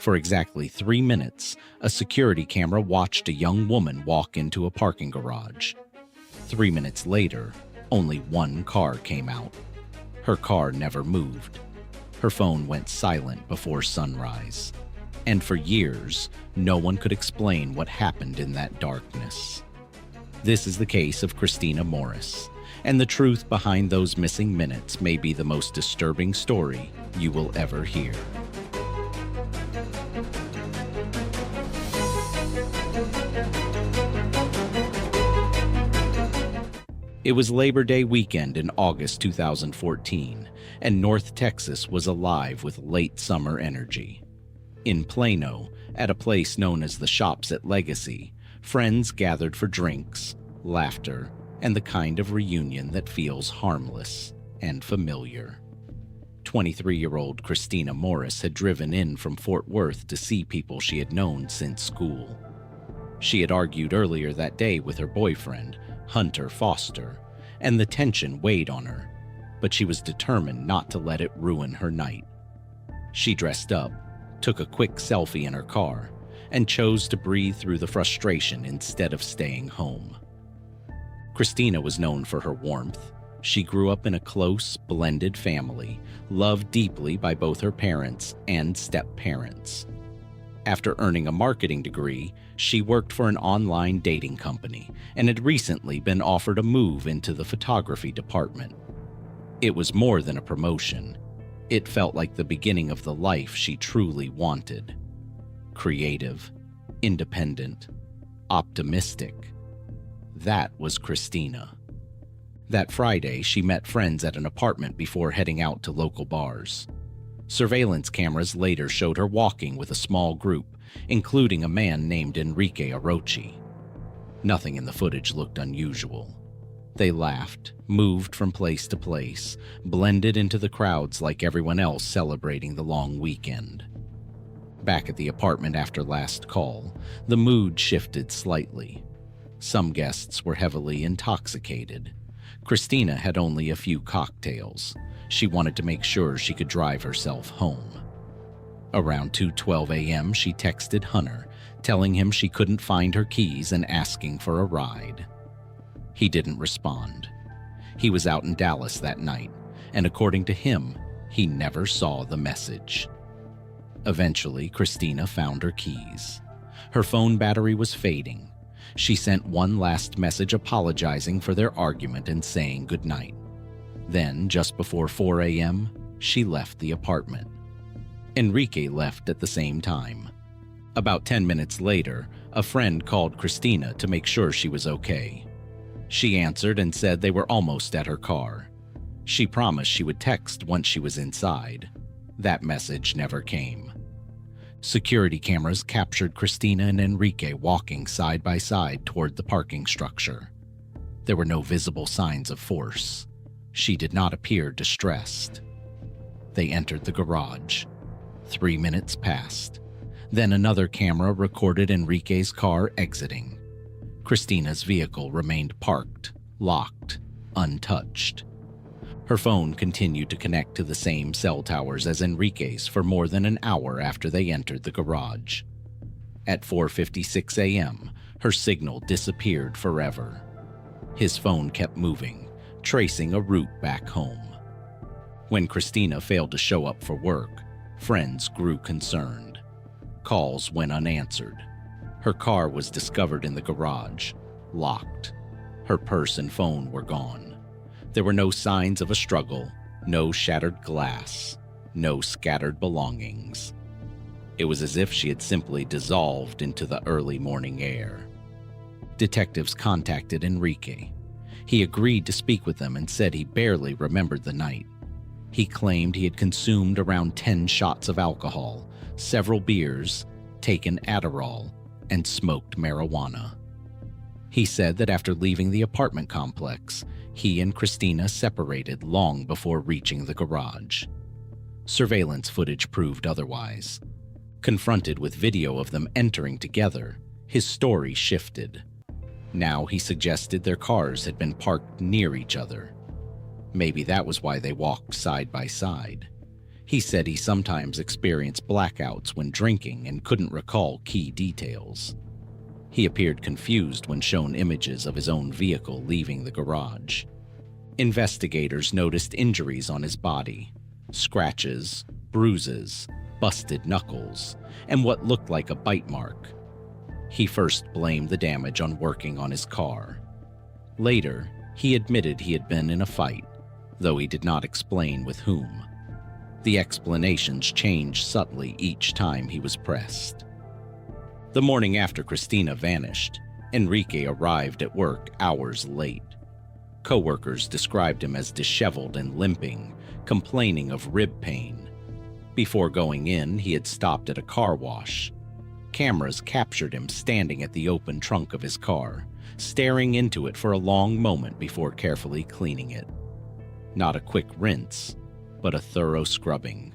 For exactly 3 minutes, a security camera watched a young woman walk into a parking garage. 3 minutes later, only one car came out. Her car never moved. Her phone went silent before sunrise. And for years, no one could explain what happened in that darkness. This is the case of Christina Morris, and the truth behind those missing minutes may be the most disturbing story you will ever hear. It was Labor Day weekend in August 2014, and North Texas was alive with late summer energy. In Plano, at a place known as the Shops at Legacy, friends gathered for drinks, laughter, and the kind of reunion that feels harmless and familiar. 23-year-old Christina Morris had driven in from Fort Worth to see people she had known since school. She had argued earlier that day with her boyfriend, Hunter Foster, and the tension weighed on her, but she was determined not to let it ruin her night. She dressed up, took a quick selfie in her car, and chose to breathe through the frustration instead of staying home. Christina was known for her warmth. She grew up in a close, blended family, loved deeply by both her parents and step-parents. After earning a marketing degree, she worked for an online dating company and had recently been offered a move into the photography department. It was more than a promotion. It felt like the beginning of the life she truly wanted. Creative, independent, optimistic. That was Christina. That Friday, she met friends at an apartment before heading out to local bars. Surveillance cameras later showed her walking with a small group, including a man named Enrique Arochi. Nothing in the footage looked unusual. They laughed, moved from place to place, blended into the crowds like everyone else celebrating the long weekend. Back at the apartment after last call, the mood shifted slightly. Some guests were heavily intoxicated. Christina had only a few cocktails. She wanted to make sure she could drive herself home. Around 2:12 a.m., she texted Hunter, telling him she couldn't find her keys and asking for a ride. He didn't respond. He was out in Dallas that night, and according to him, he never saw the message. Eventually, Christina found her keys. Her phone battery was fading. She sent one last message apologizing for their argument and saying goodnight. Then, just before 4 a.m., she left the apartment. Enrique left at the same time. About 10 minutes later, a friend called Christina to make sure she was okay. She answered and said they were almost at her car. She promised she would text once she was inside. That message never came. Security cameras captured Christina and Enrique walking side by side toward the parking structure. There were no visible signs of force. She did not appear distressed. They entered the garage. 3 minutes passed. Then another camera recorded Enrique's car exiting. Christina's vehicle remained parked, locked, untouched. Her phone continued to connect to the same cell towers as Enrique's for more than an hour after they entered the garage. At 4:56 a.m., her signal disappeared forever. His phone kept moving, tracing a route back home. When Christina failed to show up for work, friends grew concerned. Calls went unanswered. Her car was discovered in the garage, locked. Her purse and phone were gone. There were no signs of a struggle, no shattered glass, no scattered belongings. It was as if she had simply dissolved into the early morning air. Detectives contacted Enrique. He agreed to speak with them and said he barely remembered the night. He claimed he had consumed around 10 shots of alcohol, several beers, taken Adderall, and smoked marijuana. He said that after leaving the apartment complex, he and Christina separated long before reaching the garage. Surveillance footage proved otherwise. Confronted with video of them entering together, his story shifted. Now he suggested their cars had been parked near each other. Maybe that was why they walked side by side. He said he sometimes experienced blackouts when drinking and couldn't recall key details. He appeared confused when shown images of his own vehicle leaving the garage. Investigators noticed injuries on his body: scratches, bruises, busted knuckles, and what looked like a bite mark. He first blamed the damage on working on his car. Later, he admitted he had been in a fight, though he did not explain with whom. The explanations changed subtly each time he was pressed. The morning after Christina vanished, Enrique arrived at work hours late. Coworkers described him as disheveled and limping, complaining of rib pain. Before going in, he had stopped at a car wash. Cameras captured him standing at the open trunk of his car, staring into it for a long moment before carefully cleaning it. Not a quick rinse, but a thorough scrubbing.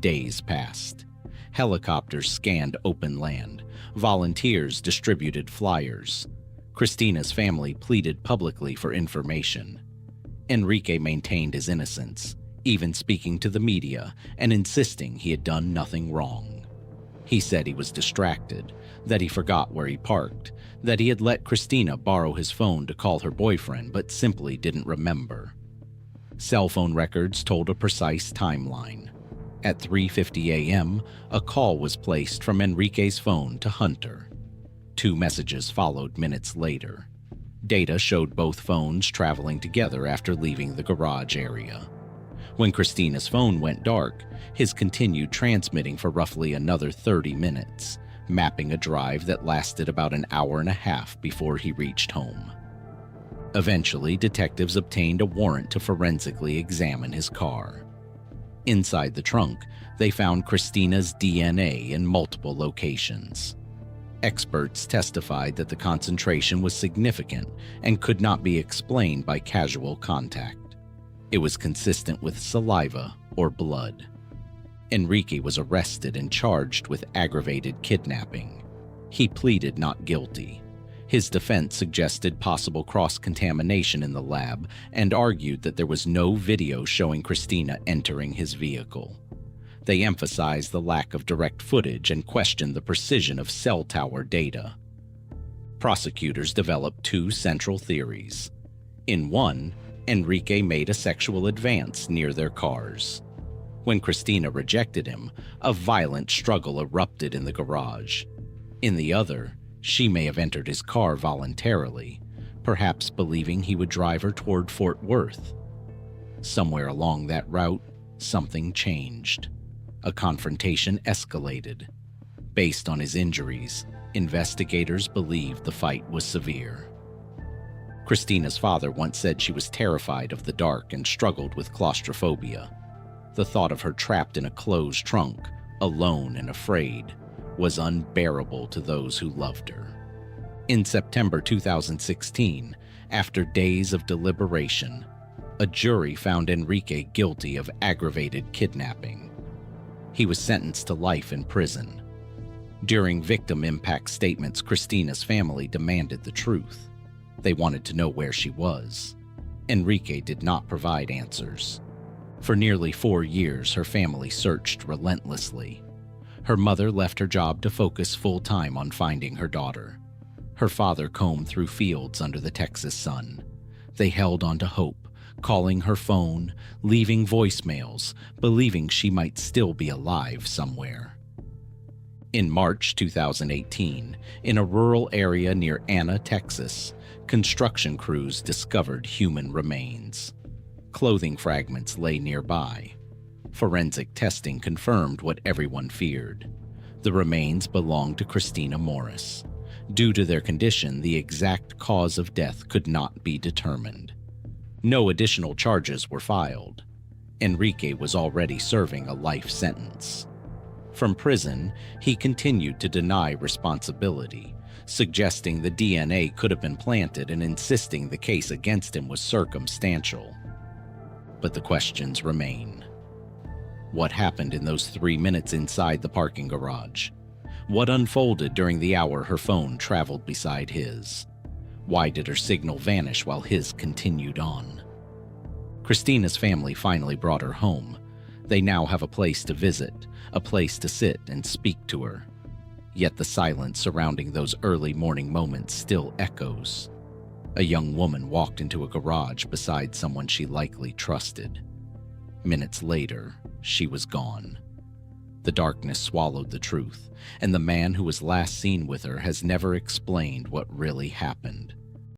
Days passed. Helicopters scanned open land. Volunteers distributed flyers. Christina's family pleaded publicly for information. Enrique maintained his innocence, even speaking to the media and insisting he had done nothing wrong. He said he was distracted, that he forgot where he parked, that he had let Christina borrow his phone to call her boyfriend but simply didn't remember. Cell phone records told a precise timeline. At 3:50 a.m., a call was placed from Enrique's phone to Hunter. 2 messages followed minutes later. Data showed both phones traveling together after leaving the garage area. When Christina's phone went dark, his continued transmitting for roughly another 30 minutes, mapping a drive that lasted about an hour and a half before he reached home. Eventually, detectives obtained a warrant to forensically examine his car. Inside the trunk, they found Christina's DNA in multiple locations. Experts testified that the concentration was significant and could not be explained by casual contact. It was consistent with saliva or blood. Enrique was arrested and charged with aggravated kidnapping. He pleaded not guilty. His defense suggested possible cross-contamination in the lab and argued that there was no video showing Christina entering his vehicle. They emphasized the lack of direct footage and questioned the precision of cell tower data. Prosecutors developed 2 central theories. In one, Enrique made a sexual advance near their cars. When Christina rejected him, a violent struggle erupted in the garage. In the other, she may have entered his car voluntarily, perhaps believing he would drive her toward Fort Worth. Somewhere along that route, something changed. A confrontation escalated. Based on his injuries, investigators believed the fight was severe. Christina's father once said she was terrified of the dark and struggled with claustrophobia. The thought of her trapped in a closed trunk, alone and afraid, was unbearable to those who loved her. In September 2016, after days of deliberation, a jury found Enrique guilty of aggravated kidnapping. He was sentenced to life in prison. During victim impact statements, Christina's family demanded the truth. They wanted to know where she was. Enrique did not provide answers. For nearly 4 years, her family searched relentlessly. Her mother left her job to focus full-time on finding her daughter. Her father combed through fields under the Texas sun. They held on to hope, calling her phone, leaving voicemails, believing she might still be alive somewhere. In March 2018, in a rural area near Anna, Texas, construction crews discovered human remains. Clothing fragments lay nearby. Forensic testing confirmed what everyone feared. The remains belonged to Christina Morris. Due to their condition, the exact cause of death could not be determined. No additional charges were filed. Enrique was already serving a life sentence. From prison, he continued to deny responsibility, suggesting the DNA could have been planted and insisting the case against him was circumstantial. But the questions remain. What happened in those 3 minutes inside the parking garage? What unfolded during the hour her phone traveled beside his? Why did her signal vanish while his continued on? Christina's family finally brought her home. They now have a place to visit, a place to sit and speak to her. Yet the silence surrounding those early morning moments still echoes. A young woman walked into a garage beside someone she likely trusted. Minutes later, she was gone. The darkness swallowed the truth, and the man who was last seen with her has never explained what really happened.